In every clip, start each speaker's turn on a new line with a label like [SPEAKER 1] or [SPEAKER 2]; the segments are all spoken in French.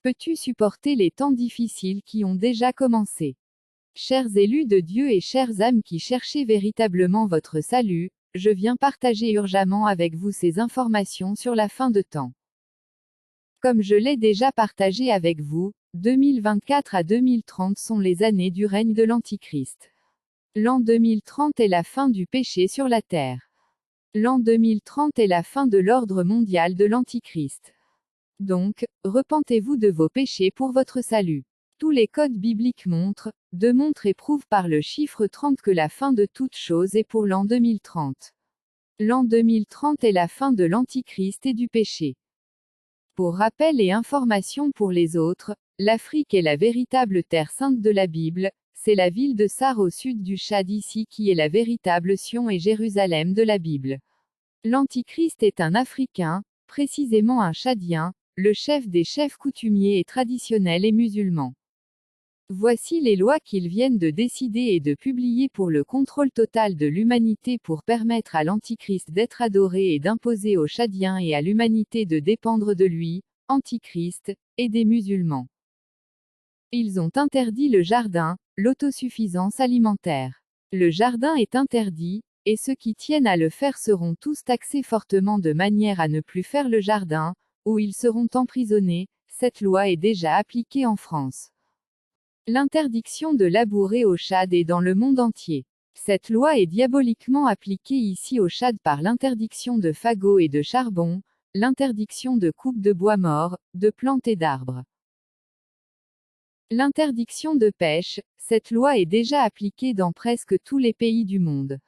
[SPEAKER 1] Peux-tu supporter les temps difficiles qui ont déjà commencé? Chers élus de Dieu et chères âmes qui cherchez véritablement votre salut, je viens partager urgemment avec vous ces informations sur la fin de temps. Comme je l'ai déjà partagé avec vous, 2024 à 2030 sont les années du règne de l'Antichrist. L'an 2030 est la fin du péché sur la terre. L'an 2030 est la fin de l'ordre mondial de l'Antichrist. Donc, repentez-vous de vos péchés pour votre salut. Tous les codes bibliques démontrent et prouvent par le chiffre 30 que la fin de toute chose est pour l'an 2030. L'an 2030 est la fin de l'Antichrist et du péché. Pour rappel et information pour les autres, l'Afrique est la véritable terre sainte de la Bible, c'est la ville de Sar au sud du Tchad ici qui est la véritable Sion et Jérusalem de la Bible. L'Antichrist est un Africain, précisément un Tchadien, le chef des chefs coutumiers et traditionnels et musulmans. Voici les lois qu'ils viennent de décider et de publier pour le contrôle total de l'humanité pour permettre à l'Antichrist d'être adoré et d'imposer aux Tchadiens et à l'humanité de dépendre de lui, Antichrist, et des musulmans. Ils ont interdit le jardin, l'autosuffisance alimentaire. Le jardin est interdit, et ceux qui tiennent à le faire seront tous taxés fortement de manière à ne plus faire le jardin, ou ils seront emprisonnés. Cette loi est déjà appliquée en France. L'interdiction de labourer au Tchad et dans le monde entier. Cette loi est diaboliquement appliquée ici au Tchad par l'interdiction de fagots et de charbon, l'interdiction de coupe de bois mort, de plantes et d'arbres. L'interdiction de pêche, cette loi est déjà appliquée dans presque tous les pays du monde.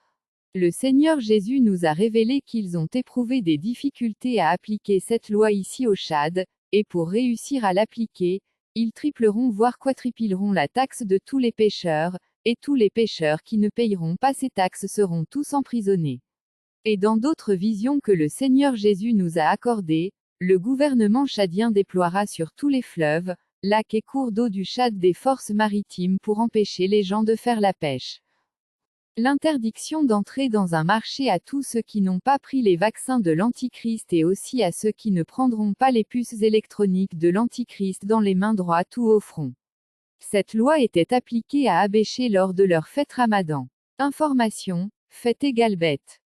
[SPEAKER 1] Le Seigneur Jésus nous a révélé qu'ils ont éprouvé des difficultés à appliquer cette loi ici au Tchad, et pour réussir à l'appliquer, ils tripleront voire quadrupleront la taxe de tous les pêcheurs, et tous les pêcheurs qui ne payeront pas ces taxes seront tous emprisonnés. Et dans d'autres visions que le Seigneur Jésus nous a accordées, le gouvernement tchadien déploiera sur tous les fleuves, lacs et cours d'eau du Tchad des forces maritimes pour empêcher les gens de faire la pêche. L'interdiction d'entrer dans un marché à tous ceux qui n'ont pas pris les vaccins de l'Antichrist et aussi à ceux qui ne prendront pas les puces électroniques de l'Antichrist dans les mains droites ou au front. Cette loi était appliquée à Abéché lors de leur fête Ramadan. Information, fête égale bête.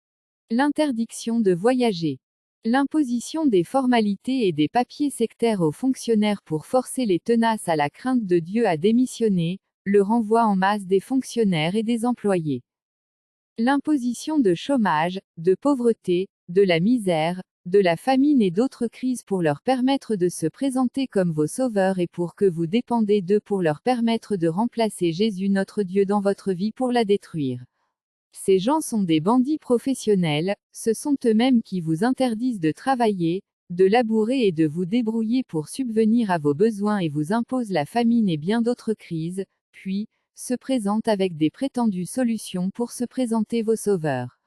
[SPEAKER 1] L'interdiction de voyager. L'imposition des formalités et des papiers sectaires aux fonctionnaires pour forcer les tenaces à la crainte de Dieu à démissionner, le renvoi en masse des fonctionnaires et des employés. L'imposition de chômage, de pauvreté, de la misère, de la famine et d'autres crises pour leur permettre de se présenter comme vos sauveurs et pour que vous dépendez d'eux pour leur permettre de remplacer Jésus notre Dieu dans votre vie pour la détruire. Ces gens sont des bandits professionnels, ce sont eux-mêmes qui vous interdisent de travailler, de labourer et de vous débrouiller pour subvenir à vos besoins et vous imposent la famine et bien d'autres crises, puis, se présentent avec des prétendues solutions pour se présenter vos sauveurs.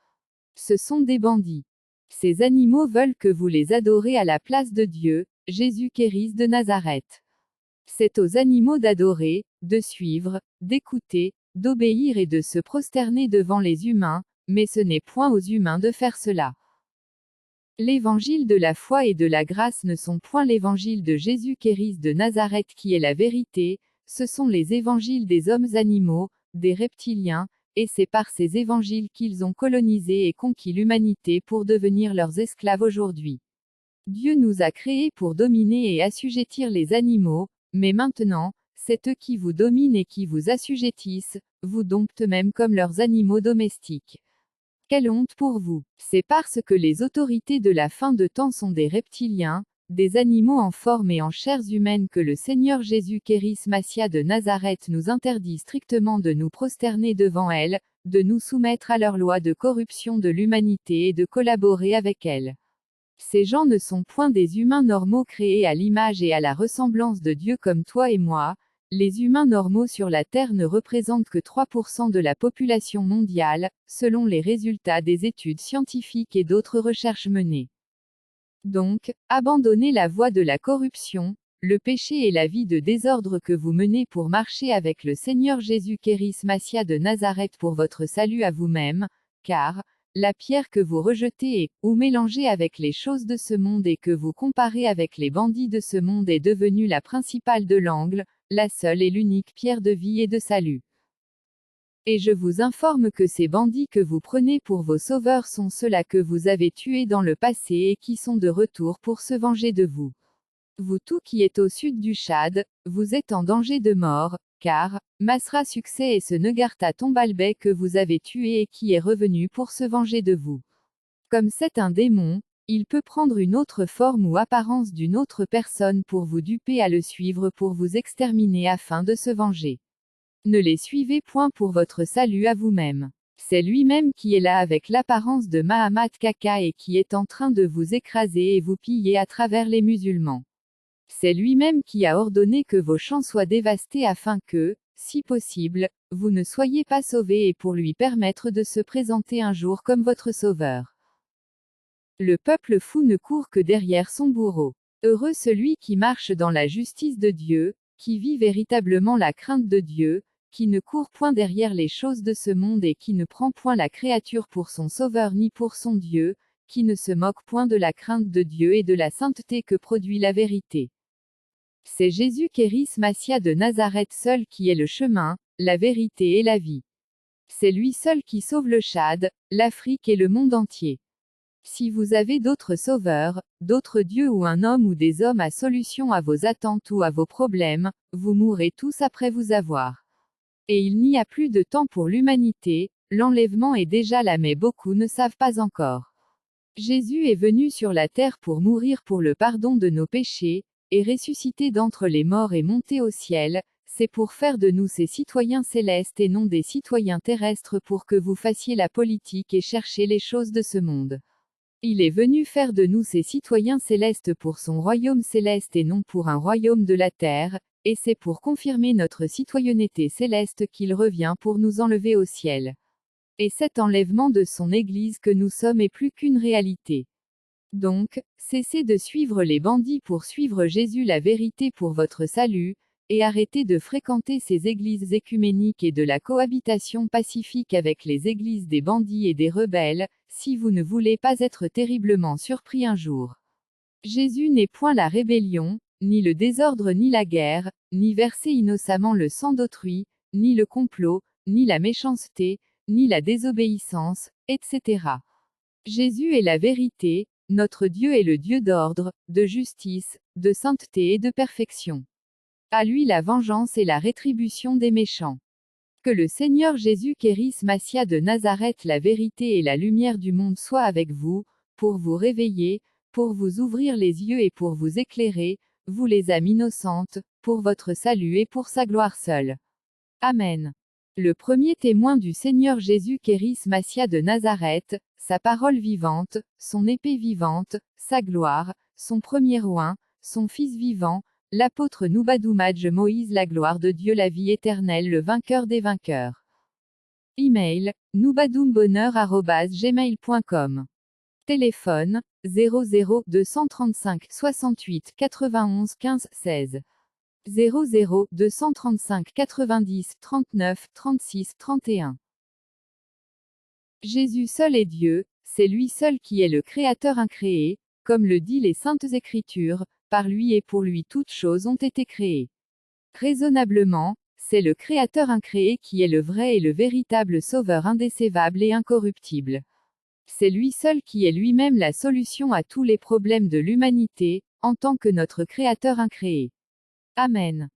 [SPEAKER 1] Ce sont des bandits. Ces animaux veulent que vous les adorez à la place de Dieu, Jésus-Christ de Nazareth. C'est aux animaux d'adorer, de suivre, d'écouter, d'obéir et de se prosterner devant les humains, mais ce n'est point aux humains de faire cela. L'évangile de la foi et de la grâce ne sont point l'évangile de Jésus-Christ de Nazareth qui est la vérité, ce sont les évangiles des hommes animaux, des reptiliens, et c'est par ces évangiles qu'ils ont colonisé et conquis l'humanité pour devenir leurs esclaves aujourd'hui. Dieu nous a créés pour dominer et assujettir les animaux, mais maintenant, c'est eux qui vous dominent et qui vous assujettissent, vous domptent même comme leurs animaux domestiques. Quelle honte pour vous! C'est parce que les autorités de la fin de temps sont des reptiliens, des animaux en forme et en chairs humaines que le Seigneur Jésus-Christ Messia de Nazareth nous interdit strictement de nous prosterner devant elles, de nous soumettre à leurs lois de corruption de l'humanité et de collaborer avec elles. Ces gens ne sont point des humains normaux créés à l'image et à la ressemblance de Dieu comme toi et moi. Les humains normaux sur la Terre ne représentent que 3% de la population mondiale, selon les résultats des études scientifiques et d'autres recherches menées. Donc, abandonnez la voie de la corruption, le péché et la vie de désordre que vous menez pour marcher avec le Seigneur Jésus-Christ Messia de Nazareth pour votre salut à vous-même, car, la pierre que vous rejetez ou mélangez avec les choses de ce monde et que vous comparez avec les bandits de ce monde est devenue la principale de l'angle, la seule et l'unique pierre de vie et de salut. Et je vous informe que ces bandits que vous prenez pour vos sauveurs sont ceux-là que vous avez tués dans le passé et qui sont de retour pour se venger de vous. Vous tout qui êtes au sud du Tchad, vous êtes en danger de mort, car, Masra Succès et ce Negarta Tombalbay que vous avez tué et qui est revenu pour se venger de vous. Comme c'est un démon, il peut prendre une autre forme ou apparence d'une autre personne pour vous duper à le suivre pour vous exterminer afin de se venger. Ne les suivez point pour votre salut à vous-même. C'est lui-même qui est là avec l'apparence de Mahamat Kaka et qui est en train de vous écraser et vous piller à travers les musulmans. C'est lui-même qui a ordonné que vos champs soient dévastés afin que, si possible, vous ne soyez pas sauvés et pour lui permettre de se présenter un jour comme votre sauveur. Le peuple fou ne court que derrière son bourreau. Heureux celui qui marche dans la justice de Dieu, qui vit véritablement la crainte de Dieu, qui ne court point derrière les choses de ce monde et qui ne prend point la créature pour son sauveur ni pour son Dieu, qui ne se moque point de la crainte de Dieu et de la sainteté que produit la vérité. C'est Jésus Kéris Massia de Nazareth seul qui est le chemin, la vérité et la vie. C'est lui seul qui sauve le Tchad, l'Afrique et le monde entier. Si vous avez d'autres sauveurs, d'autres dieux ou un homme ou des hommes à solution à vos attentes ou à vos problèmes, vous mourrez tous après vous avoir. Et il n'y a plus de temps pour l'humanité, l'enlèvement est déjà là mais beaucoup ne savent pas encore. Jésus est venu sur la terre pour mourir pour le pardon de nos péchés, et ressusciter d'entre les morts et monter au ciel, c'est pour faire de nous ces citoyens célestes et non des citoyens terrestres pour que vous fassiez la politique et chercher les choses de ce monde. Il est venu faire de nous ces citoyens célestes pour son royaume céleste et non pour un royaume de la terre, et c'est pour confirmer notre citoyenneté céleste qu'il revient pour nous enlever au ciel. Et cet enlèvement de son Église que nous sommes est plus qu'une réalité. Donc, cessez de suivre les bandits pour suivre Jésus la vérité pour votre salut, et arrêtez de fréquenter ces églises écuméniques et de la cohabitation pacifique avec les églises des bandits et des rebelles, si vous ne voulez pas être terriblement surpris un jour. Jésus n'est point la rébellion, ni le désordre ni la guerre, ni verser innocemment le sang d'autrui, ni le complot, ni la méchanceté, ni la désobéissance, etc. Jésus est la vérité, notre Dieu est le Dieu d'ordre, de justice, de sainteté et de perfection. À lui la vengeance et la rétribution des méchants. Que le Seigneur Jésus Kéris Massia de Nazareth la vérité et la lumière du monde soient avec vous, pour vous réveiller, pour vous ouvrir les yeux et pour vous éclairer, vous les âmes innocentes, pour votre salut et pour sa gloire seule. Amen. Le premier témoin du Seigneur Jésus Kéris Massia de Nazareth, sa parole vivante, son épée vivante, sa gloire, son premier oint, son fils vivant, l'apôtre Nubadoumadj Moïse la gloire de Dieu la vie éternelle le vainqueur des vainqueurs. Email, nubadoumbonheur@gmail.com. Téléphone, 00 235 68 91 15 16. 00 235 90 39 36 31. Jésus seul est Dieu, c'est lui seul qui est le Créateur incréé, comme le dit les Saintes Écritures, par lui et pour lui toutes choses ont été créées. Raisonnablement, c'est le Créateur incréé qui est le vrai et le véritable Sauveur indécévable et incorruptible. C'est lui seul qui est lui-même la solution à tous les problèmes de l'humanité, en tant que notre Créateur incréé. Amen.